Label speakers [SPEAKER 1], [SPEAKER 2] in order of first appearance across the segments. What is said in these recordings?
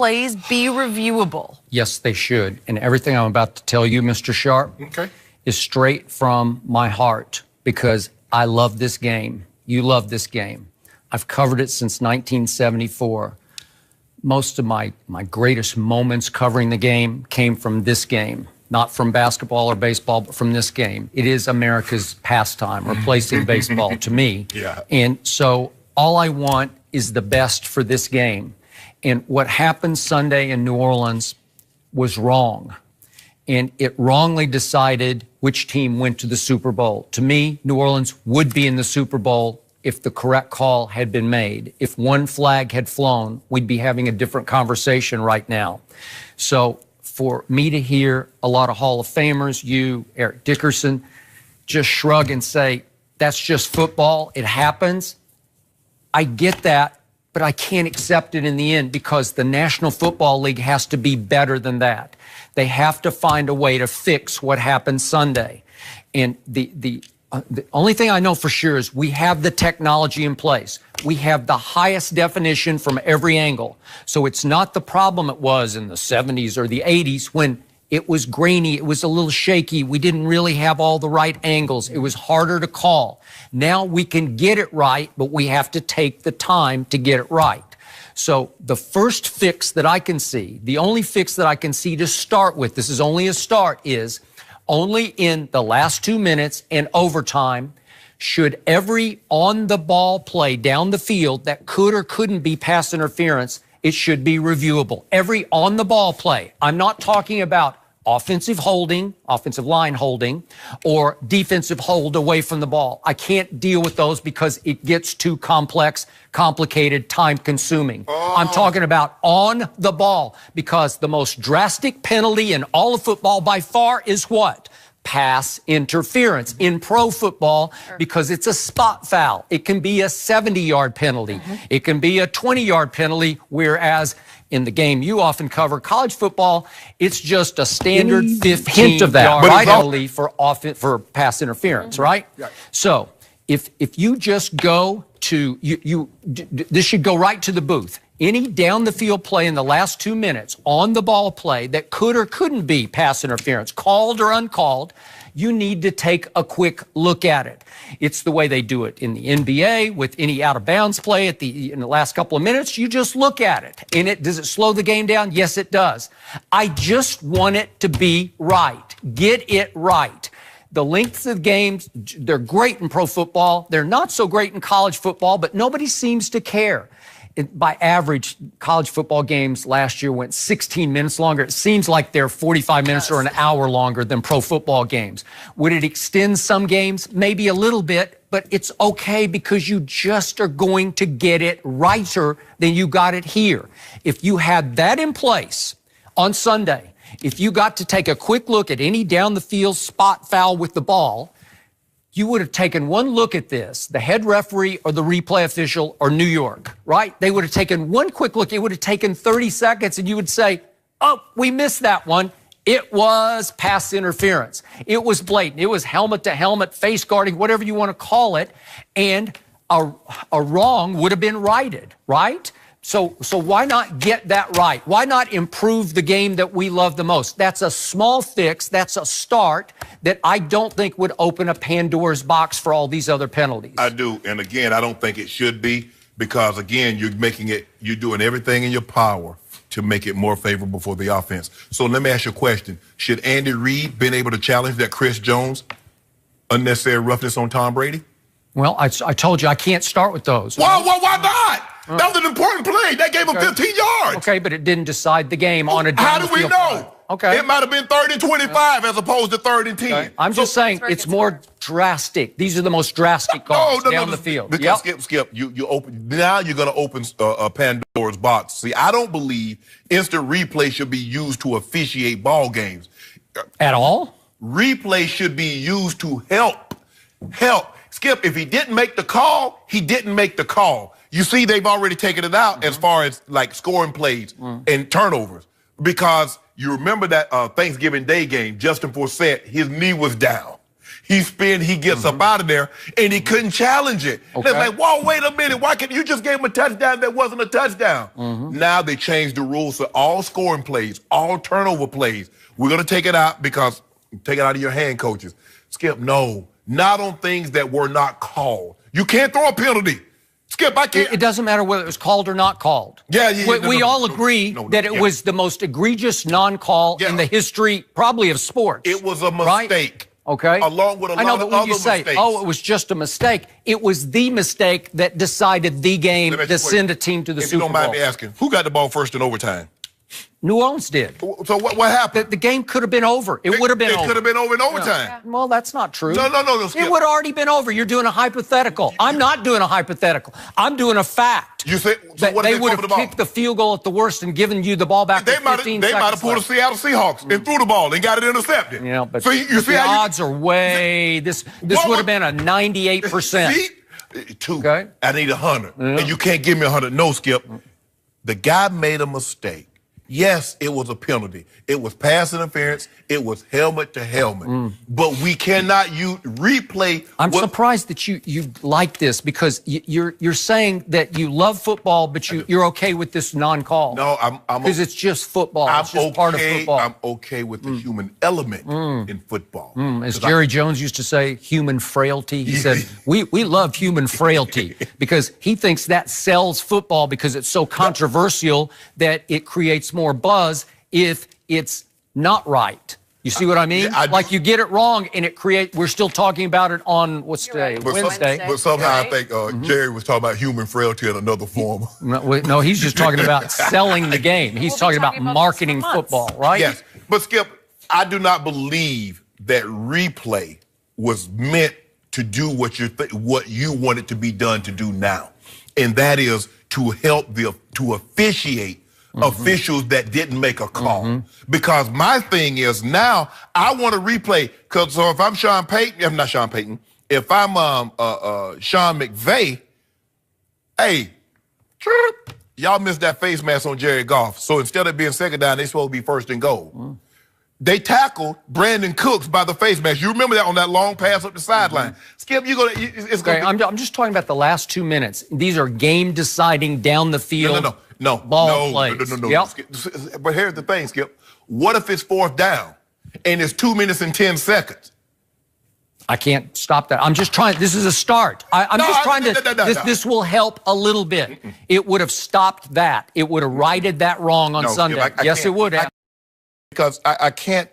[SPEAKER 1] plays be reviewable?
[SPEAKER 2] Yes, they should. And everything I'm about to tell you, Mr. Sharp, is straight from my heart because I love this game. You love this game. I've covered it since 1974. Most of my greatest moments covering the game came from this game, not from basketball or baseball, but from this game. It is America's pastime, replacing baseball to me. Yeah. And so all I want is the best for this game. And what happened Sunday in New Orleans was wrong. And it wrongly decided which team went to the Super Bowl. To me, New Orleans would be in the Super Bowl if the correct call had been made. If one flag had flown, we'd be having a different conversation right now. So for me to hear a lot of Hall of Famers, you, Eric Dickerson, just shrug and say, that's just football, it happens. I get that, but I can't accept it in the end because the National Football League has to be better than that. They have to find a way to fix what happened Sunday. And the only thing I know for sure is we have the technology in place. We have the highest definition from every angle. So it's not the problem it was in the 70s or the 80s when it was grainy, it was a little shaky, we didn't really have all the right angles, it was harder to call. Now we can get it right, but we have to take the time to get it right. So the first fix that I can see, the only fix that I can see to start with, this is only a start, is only in the last 2 minutes and overtime should every on-the-ball play down the field that could or couldn't be pass interference, it should be reviewable. Every on-the-ball play. I'm not talking about offensive holding, offensive line holding, or defensive hold away from the ball. I can't deal with those because it gets too complex, complicated, time-consuming. I'm talking about on the ball because the most drastic penalty in all of football by far is what? Pass interference in pro football because it's a spot foul. It can be a 70-yard penalty. It can be a 20-yard penalty, whereas in the game you often cover, college football, it's just a standard 15-yard penalty for pass interference, right? So if you just go to, this should go right to the booth. Any down the field play in the last 2 minutes, on the ball play that could or couldn't be pass interference, called or uncalled, you need to take a quick look at it. It's the way they do it in the NBA with any out of bounds play in the last couple of minutes. You just look at it. Does it slow the game down? Yes, it does. I just want it to be right. Get it right. The lengths of games, they're great in pro football. They're not so great in college football, but nobody seems to care. By average, college football games last year went 16 minutes longer. It seems like they're 45 minutes or an hour longer than pro football games. Would it extend some games? Maybe a little bit, but it's okay because you just are going to get it righter than you got it here. If you had that in place on Sunday, if you got to take a quick look at any down the field spot foul with the ball, you would have taken one look at this, the head referee or the replay official or New York, right? They would have taken one quick look. It would have taken 30 seconds, and you would say, oh, we missed that one. It was pass interference. It was blatant. It was helmet to helmet, face guarding, whatever you want to call it, and a wrong would have been righted, right? So why not get that right? Why not improve the game that we love the most? That's a small fix. That's a start that I don't think would open a Pandora's box for all these other penalties.
[SPEAKER 3] I do. And again, I don't think it should be because, again, you're doing everything in your power to make it more favorable for the offense. So let me ask you a question. Should Andy Reid been able to challenge that Chris Jones unnecessary roughness on Tom Brady?
[SPEAKER 2] Well, I told you I can't start with those.
[SPEAKER 3] Why not? That was an important play. That gave him 15 yards.
[SPEAKER 2] Okay, but it didn't decide the game on a down the field.
[SPEAKER 3] How do we know?
[SPEAKER 2] Okay.
[SPEAKER 3] It might have been 3rd and 25 as opposed to 3rd and 10.
[SPEAKER 2] Okay. I'm just saying it's more drastic. These are the most drastic calls down the field.
[SPEAKER 3] Because Skip, you open now. You're going to open a Pandora's box. See, I don't believe instant replay should be used to officiate ball games
[SPEAKER 2] at all.
[SPEAKER 3] Replay should be used to help. Skip, if he didn't make the call, he didn't make the call. You see, they've already taken it out as far as like scoring plays and turnovers because you remember that Thanksgiving Day game, Justin Forsett, his knee was down. He gets up out of there, and he couldn't challenge it.
[SPEAKER 2] Okay.
[SPEAKER 3] They're like, whoa, wait a minute. Why can't you just gave him a touchdown that wasn't a touchdown? Now they changed the rules to all scoring plays, all turnover plays. We're going to take it out because take it out of your hand, coaches. Skip, no, not on things that were not called. You can't throw a penalty. Skip, I can't.
[SPEAKER 2] It doesn't matter whether it was called or not called. We all agree that it was the most egregious non-call in the history, probably, of sports.
[SPEAKER 3] It was a mistake.
[SPEAKER 2] Right? Okay.
[SPEAKER 3] Along with a lot of other mistakes.
[SPEAKER 2] Oh, it was just a mistake. It was the mistake that decided the game to send a team to the Super Bowl.
[SPEAKER 3] If you don't mind me asking, who got the ball first in overtime?
[SPEAKER 2] New Orleans did.
[SPEAKER 3] So what happened?
[SPEAKER 2] The game could have been over. It would have been over.
[SPEAKER 3] It could have been over in overtime.
[SPEAKER 2] Yeah. Well, that's not true.
[SPEAKER 3] No.
[SPEAKER 2] It would have already been over. You're doing a hypothetical. I'm not doing a hypothetical. I'm doing a fact.
[SPEAKER 3] You said
[SPEAKER 2] that they would have kicked the field goal at the worst and given you the ball back.
[SPEAKER 3] They might have pulled the Seattle Seahawks and threw the ball and got it intercepted.
[SPEAKER 2] You know, but
[SPEAKER 3] so you see
[SPEAKER 2] the
[SPEAKER 3] how
[SPEAKER 2] odds are way. This would have been a 98%.
[SPEAKER 3] Two.
[SPEAKER 2] Okay.
[SPEAKER 3] I need 100, and you can't give me 100. No, Skip. The guy made a mistake. Yes, it was a penalty. It was pass interference. It was helmet to helmet. But we cannot use replay.
[SPEAKER 2] I'm surprised that you like this because you're saying that you love football, but you're okay with this non-call.
[SPEAKER 3] No, I'm
[SPEAKER 2] because it's just football. It's just part of football.
[SPEAKER 3] I'm okay with the human element in football.
[SPEAKER 2] As Jerry Jones used to say, human frailty. He said, we love human frailty because he thinks that sells football because it's so controversial that it creates more buzz if it's not right. You see what I mean? Like you get it wrong and it creates, we're still talking about it on what's today? Wednesday.
[SPEAKER 3] But somehow I think Jerry was talking about human frailty in another form.
[SPEAKER 2] No, he's just talking about selling the game. He's talking about marketing football, right?
[SPEAKER 3] Yes. But Skip, I do not believe that replay was meant to do what you want it to be done to do now. And that is to help to officiate officials that didn't make a call. Because my thing is now I want to replay. So if I'm Sean Payton, if not Sean Payton, if I'm Sean McVay, hey, y'all missed that face mask on Jared Goff. So instead of being second down, they supposed to be first and goal. They tackled Brandon Cooks by the face mask. You remember that on that long pass up the sideline. Skip,
[SPEAKER 2] I'm just talking about the last 2 minutes. These are game-deciding down the field.
[SPEAKER 3] No.
[SPEAKER 2] Plays.
[SPEAKER 3] Yep. But here's the thing, Skip. What if it's fourth down and it's 2 minutes and 10 seconds?
[SPEAKER 2] I can't stop that. I'm just trying. This is a start. This will help a little bit. It would have stopped that. It would have righted that wrong on Sunday. Yes, it would have.
[SPEAKER 3] Because I can't.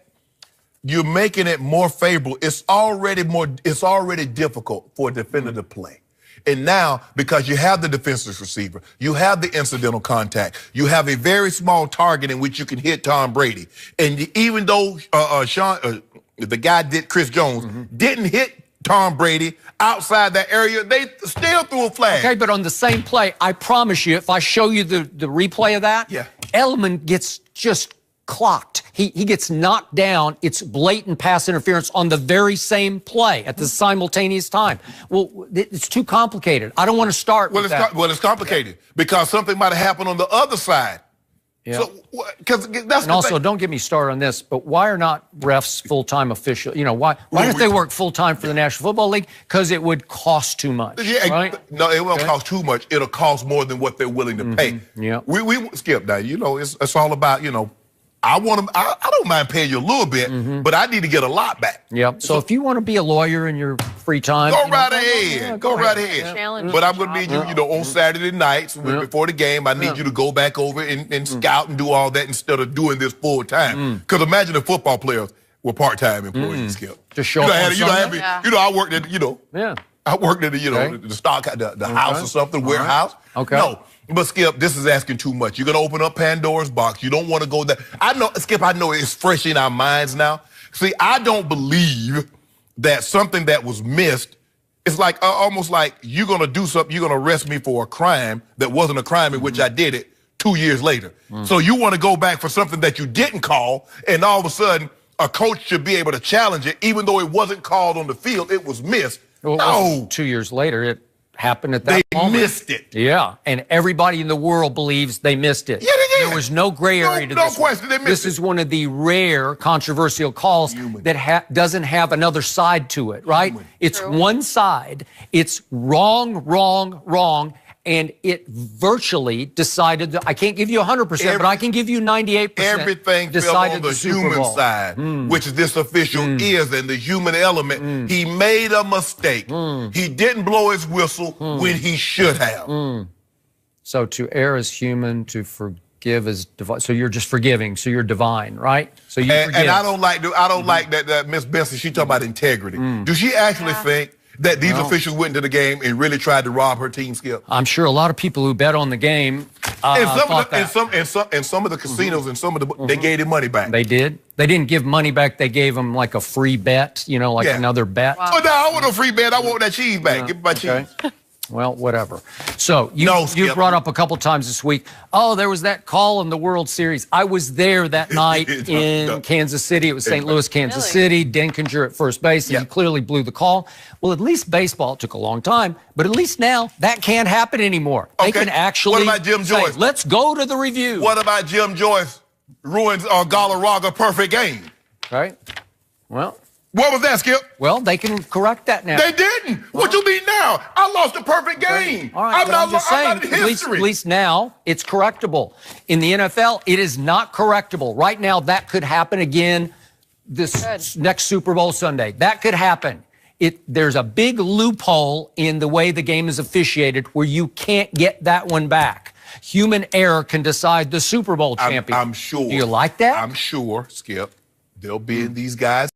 [SPEAKER 3] You're making it more favorable. It's already difficult for a defender to play. And now, because you have the defenseless receiver, you have the incidental contact, you have a very small target in which you can hit Tom Brady. And even though the guy Chris Jones didn't hit Tom Brady outside that area, they still threw a flag.
[SPEAKER 2] Okay, but on the same play, I promise you, if I show you the replay of that, Edelman gets just clocked. He gets knocked down. It's blatant pass interference on the very same play at the simultaneous time. Well, it's too complicated. I don't want to start with that.
[SPEAKER 3] Well, it's complicated because something might have happened on the other side.
[SPEAKER 2] Yeah.
[SPEAKER 3] So,
[SPEAKER 2] and also, don't get me started on this, but why are not refs full-time officials? You know, why don't they work full-time for the National Football League? Because it would cost too much, right?
[SPEAKER 3] No, it won't cost too much. It'll cost more than what they're willing to pay.
[SPEAKER 2] Yeah.
[SPEAKER 3] We Skip, now, you know, it's all about, you know, I don't mind paying you a little bit, but I need to get a lot back.
[SPEAKER 2] Yep. So if you want to be a lawyer in your free time,
[SPEAKER 3] go right ahead. Go right ahead. But I'm going to need you, you know, on Saturday nights before the game, I need you to go back over and scout and do all that instead of doing this full time. Because imagine if football players were part-time employees, Skip.
[SPEAKER 2] Just show up on Sunday.
[SPEAKER 3] I worked at, I worked at the stock, the house or something, warehouse.
[SPEAKER 2] Okay.
[SPEAKER 3] No. But Skip, this is asking too much. You're going to open up Pandora's box. You don't want to go there. I know, Skip, I know it's fresh in our minds now. See, I don't believe that something that was missed, it's like almost like you're going to do something, you're going to arrest me for a crime that wasn't a crime in which I did it 2 years later. So you want to go back for something that you didn't call, and all of a sudden a coach should be able to challenge it, even though it wasn't called on the field, it was missed.
[SPEAKER 2] Well,
[SPEAKER 3] no.
[SPEAKER 2] 2 years later, happened at that moment.
[SPEAKER 3] They missed it.
[SPEAKER 2] Yeah, and everybody in the world believes they missed it.
[SPEAKER 3] Yeah, they did.
[SPEAKER 2] There was no gray area to this.
[SPEAKER 3] No question, they missed
[SPEAKER 2] This
[SPEAKER 3] it.
[SPEAKER 2] is one of the rare controversial calls that doesn't have another side to it, right? It's one side. It's wrong, wrong, wrong. And it virtually decided that I can't give you 100%, but I can give you 98%.
[SPEAKER 3] Everything fell on the human side, which this official is, and the human element. He made a mistake. He didn't blow his whistle when he should have.
[SPEAKER 2] So to err is human, to forgive is divine. So you're just forgiving. So you're divine, right? So you forgive.
[SPEAKER 3] And I don't like that Miss Benson. She talking about integrity. Do she actually think that these officials went into the game and really tried to rob her team, Skip?
[SPEAKER 2] I'm sure a lot of people who bet on the game thought that.
[SPEAKER 3] And some of the casinos and some of the they gave their money back.
[SPEAKER 2] They did. They didn't give money back. They gave them like a free bet, you know, like another bet.
[SPEAKER 3] Oh, no, I want no free bet. I want that cheese back. Give me my cheese.
[SPEAKER 2] Well, whatever. So you brought up a couple times this week, oh, there was that call in the World Series. I was there that night in Kansas City. It was St. Louis, Kansas City, Denkinger at first base, and he clearly blew the call. Well, at least baseball, it took a long time, but at least now that can't happen anymore. They can actually
[SPEAKER 3] What about Jim Joyce?
[SPEAKER 2] say, let's go to the review.
[SPEAKER 3] What about Jim Joyce ruins Galarraga perfect game?
[SPEAKER 2] Right? Well.
[SPEAKER 3] What was that, Skip?
[SPEAKER 2] Well, they can correct that now.
[SPEAKER 3] They didn't. What you mean now? I lost a perfect game.
[SPEAKER 2] All right, I'm just saying, at least now it's correctable. In the NFL, it is not correctable. Right now, that could happen again this next Super Bowl Sunday. That could happen. There's a big loophole in the way the game is officiated where you can't get that one back. Human error can decide the Super Bowl champion.
[SPEAKER 3] I'm sure.
[SPEAKER 2] Do you like that?
[SPEAKER 3] I'm sure, Skip, they'll be in these guys'